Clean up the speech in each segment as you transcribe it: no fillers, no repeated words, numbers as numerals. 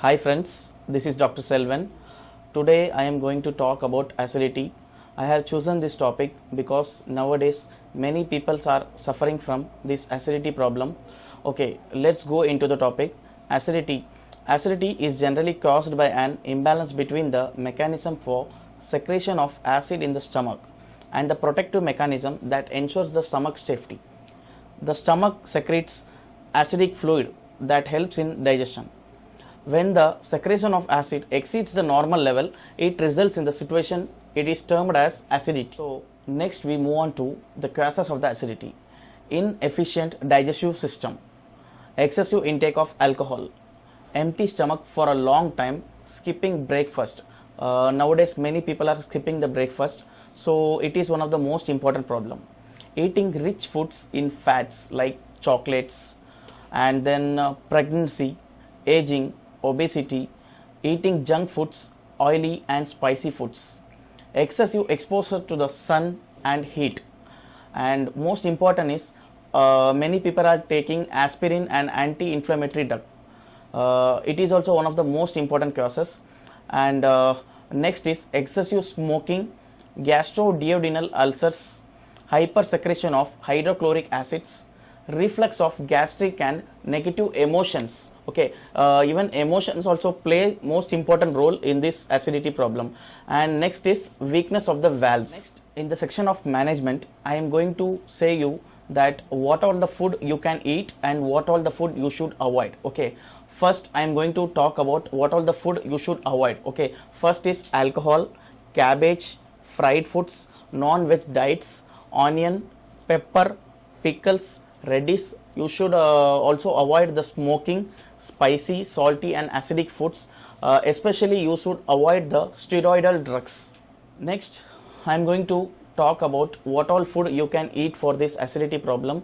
Hi friends, this is Dr. Selvan. Today I am going to talk about acidity. I have chosen this topic because nowadays many people are suffering from this acidity problem. Okay, let's go into the topic. Acidity. Acidity is generally caused by an imbalance between the mechanism for secretion of acid in the stomach and the protective mechanism that ensures the stomach safety. The stomach secretes acidic fluid that helps in digestion. When the secretion of acid exceeds the normal level, it results in the situation it is termed as acidity. So next we move on to the causes of the acidity. Inefficient digestive system, excessive intake of alcohol, empty stomach for a long time, skipping breakfast. Nowadays many people are skipping the breakfast, so it is one of the most important problem. Eating rich foods in fats like chocolates, and then pregnancy, aging, obesity, eating junk foods, oily and spicy foods, excessive exposure to the sun and heat, and most important is many people are taking aspirin and anti-inflammatory drug. It is also one of the most important causes. And next is excessive smoking, gastroduodenal ulcers, hypersecretion of hydrochloric acids, reflux of gastric and negative emotions. Okay, even emotions also play most important role in this acidity problem. And next is weakness of the valves. Next, in the section of management, I am going to say you that what all the food you can eat and what all the food you should avoid. Okay, first I am going to talk about what all the food you should avoid. Okay, first is alcohol, cabbage, fried foods, non-veg diets, onion, pepper, pickles, radish. You should also avoid the smoking, spicy, salty and acidic foods. Especially you should avoid the steroidal drugs. Next, I am going to talk about what all food you can eat for this acidity problem.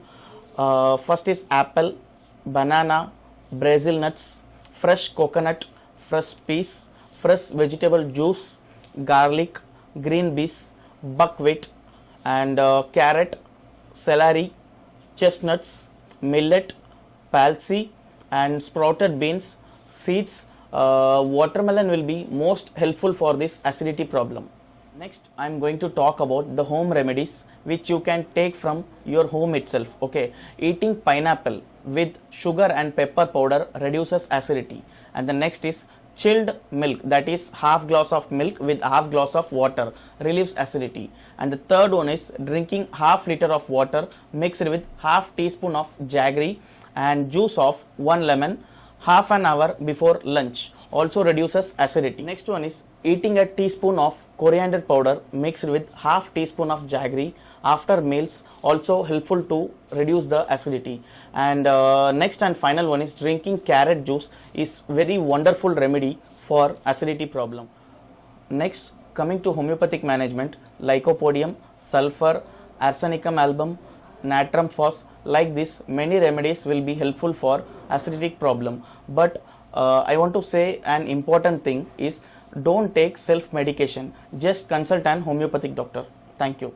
First is apple, banana, Brazil nuts, fresh coconut, fresh peas, fresh vegetable juice, garlic, green peas, buckwheat, and carrot, celery, chestnuts, millet, palsy and sprouted beans, seeds. Watermelon will be most helpful for this acidity problem. Next, I am going to talk about the home remedies which you can take from your home itself. Okay, eating pineapple with sugar and pepper powder reduces acidity. And the next is chilled milk, that is half glass of milk with half glass of water, relieves acidity. And the third one is drinking half liter of water mixed with half teaspoon of jaggery and juice of 1 lemon half an hour before lunch, also reduces acidity. Next one is eating a teaspoon of coriander powder mixed with half teaspoon of jaggery after meals, also helpful to reduce the acidity. And next and final one is drinking carrot juice is very wonderful remedy for acidity problem. Next, coming to homeopathic management, lycopodium, sulfur, arsenicum album, natrum phos, like this many remedies will be helpful for acidic problem. But I want to say an important thing is don't take self medication, just consult an homeopathic doctor. Thank you.